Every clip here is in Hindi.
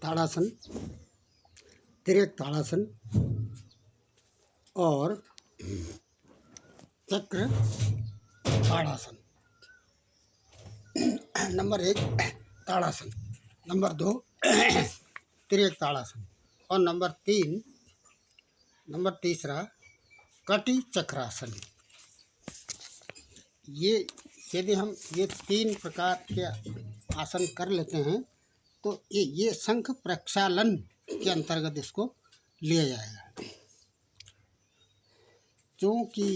ताड़ासन, तिर्यक ताड़ासन और चक्र ताड़ासन। नंबर 1 ताड़ासन, नंबर 2 तिर्यक ताड़ासन और नंबर तीसरा कटी चक्रासन। ये यदि हम ये 3 प्रकार के आसन कर लेते हैं तो ये शंख प्रक्षालन के अंतर्गत इसको लिया जाएगा। क्योंकि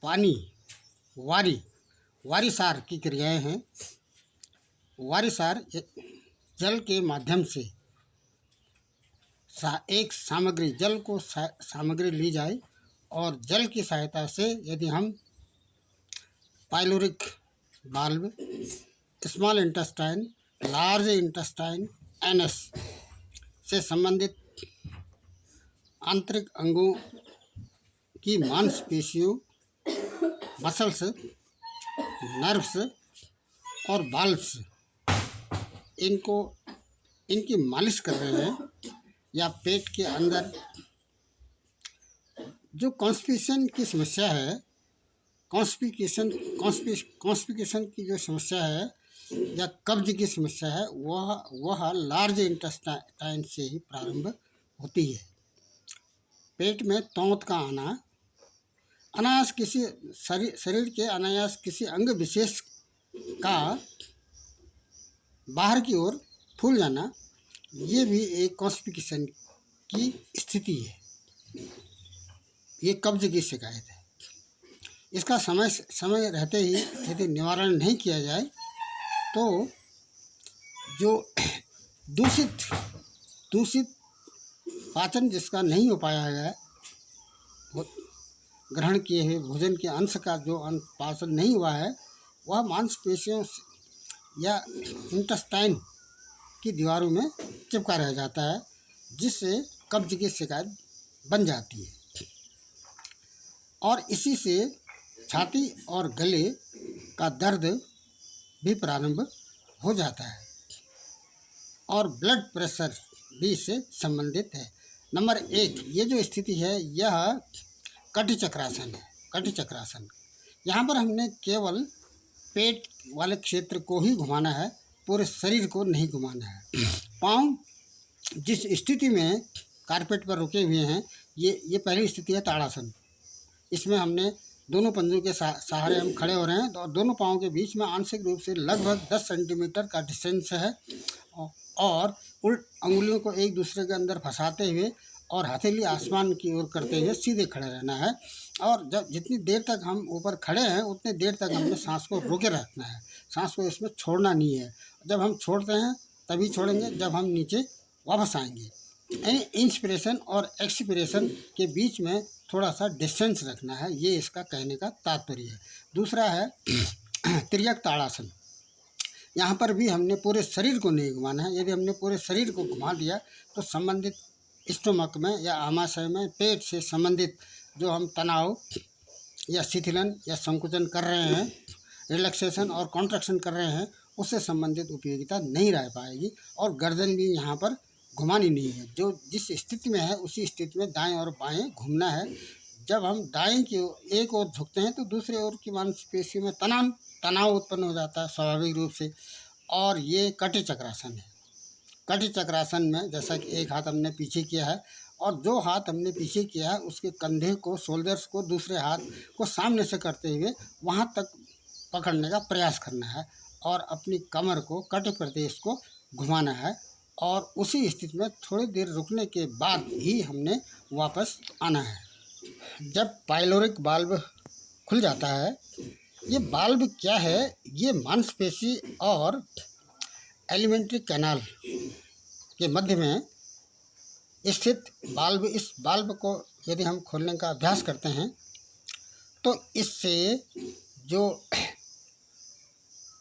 पानी वारिसार की क्रियाएं हैं। वारिसार जल के माध्यम से एक सामग्री जल को सामग्री ली जाए और जल की सहायता से यदि हम pyloric valve, small intestine, large intestine, anus से संबंधित आंतरिक अंगों की मांसपेशियों, मसल्स, नर्व्स और वाल्व्स इनकी मालिश कर रहे हैं, या पेट के अंदर जो कॉन्स्टिपेशन की समस्या है, कॉन्स्टिपेशन की जो समस्या है या कब्ज की समस्या है, वह लार्ज इंटेस्टाइन से ही प्रारंभ होती है। पेट में तौंत का आना, अनायास किसी शरीर के अनायास किसी अंग विशेष का बाहर की ओर फूल जाना, ये भी एक कॉन्स्टिपेशन की स्थिति है। ये कब्ज की शिकायत है। इसका समय रहते ही यदि निवारण नहीं किया जाए तो जो दूषित पाचन जिसका नहीं हो पाया है, ग्रहण किए हुए भोजन के अंश का जो पाचन नहीं हुआ है, वह मांसपेशियों या इंटेस्टाइन की दीवारों में चिपका रह जाता है, जिससे कब्ज की शिकायत बन जाती है और इसी से छाती और गले का दर्द भी प्रारंभ हो जाता है और ब्लड प्रेशर भी इससे संबंधित है। नंबर 1 ये जो स्थिति है यह कटी चक्रासन है। कटी चक्रासन, यहाँ पर हमने केवल पेट वाले क्षेत्र को ही घुमाना है, पूरे शरीर को नहीं घुमाना है। पाँव जिस स्थिति में कारपेट पर रुके हुए हैं, ये पहली स्थिति है ताड़ासन। इसमें हमने दोनों पंजों के सहारे हम खड़े हो रहे हैं और दोनों पाँव के बीच में आंशिक रूप से लगभग 10 सेंटीमीटर का डिस्टेंस है और अंगुलियों को एक दूसरे के अंदर फंसाते हुए और हथेली आसमान की ओर करते हुए सीधे खड़े रहना है। और जब जितनी देर तक हम ऊपर खड़े हैं उतनी देर तक हमने सांस को रोके रखना है, सांस को इसमें छोड़ना नहीं है। जब हम छोड़ते हैं तभी छोड़ेंगे जब हम नीचे वापस आएंगे। इंस्पिरेशन और एक्सपिरेशन के बीच में थोड़ा सा डिस्टेंस रखना है, ये इसका कहने का तात्पर्य है। दूसरा है तिर्यक ताड़ासन। यहाँ पर भी हमने पूरे शरीर को नहीं घुमाना है। यदि हमने पूरे शरीर को घुमा दिया तो संबंधित स्टोमक में या आमाशय में पेट से संबंधित जो हम तनाव या शिथिलन या संकुचन कर रहे हैं, रिलैक्सेशन और कॉन्ट्रैक्शन कर रहे हैं, उससे संबंधित उपयोगिता नहीं रह पाएगी और गर्दन भी यहाँ पर घुमानी नहीं है। जो जिस स्थिति में है उसी स्थिति में दाएं और बाएं घूमना है। जब हम दाएं की एक ओर झुकते हैं तो दूसरी ओर की मांसपेशी में तनाव उत्पन्न हो जाता है स्वाभाविक रूप से, और ये कटी चक्रासन है। कटी चक्रासन में जैसा कि एक हाथ हमने पीछे किया है और जो हाथ हमने पीछे किया है उसके कंधे को, शोल्डर्स को दूसरे हाथ को सामने से करते हुए वहाँ तक पकड़ने का प्रयास करना है और अपनी कमर को, कटी प्रदेश को घुमाना है और उसी स्थिति में थोड़ी देर रुकने के बाद ही हमने वापस आना है। जब पाइलोरिक वाल्व खुल जाता है, ये वाल्व क्या है? ये मांसपेशी और एलिमेंट्री कैनाल के मध्य में स्थित वाल्व। इस वाल्व को यदि हम खोलने का अभ्यास करते हैं तो इससे जो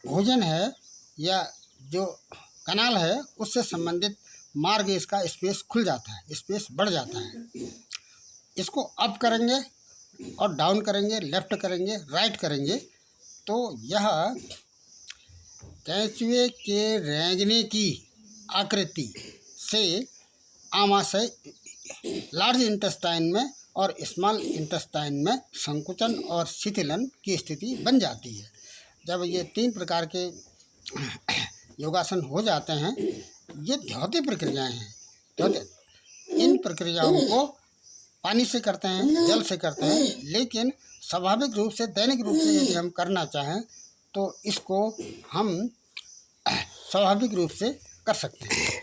भोजन है या जो कनाल है उससे संबंधित मार्ग, इसका स्पेस खुल जाता है, स्पेस बढ़ जाता है। इसको अप करेंगे और डाउन करेंगे, लेफ्ट करेंगे, राइट करेंगे तो यह केंचुए के रेंगने की आकृति से आमाशय लार्ज इंटेस्टाइन में और स्मॉल इंटेस्टाइन में संकुचन और शिथिलन की स्थिति बन जाती है। जब ये 3 प्रकार के योगासन हो जाते हैं, ये द्योति प्रक्रियाएं हैं। तो इन प्रक्रियाओं को पानी से करते हैं, जल से करते हैं, लेकिन स्वाभाविक रूप से दैनिक रूप से यदि हम करना चाहें तो इसको हम स्वाभाविक रूप से कर सकते हैं।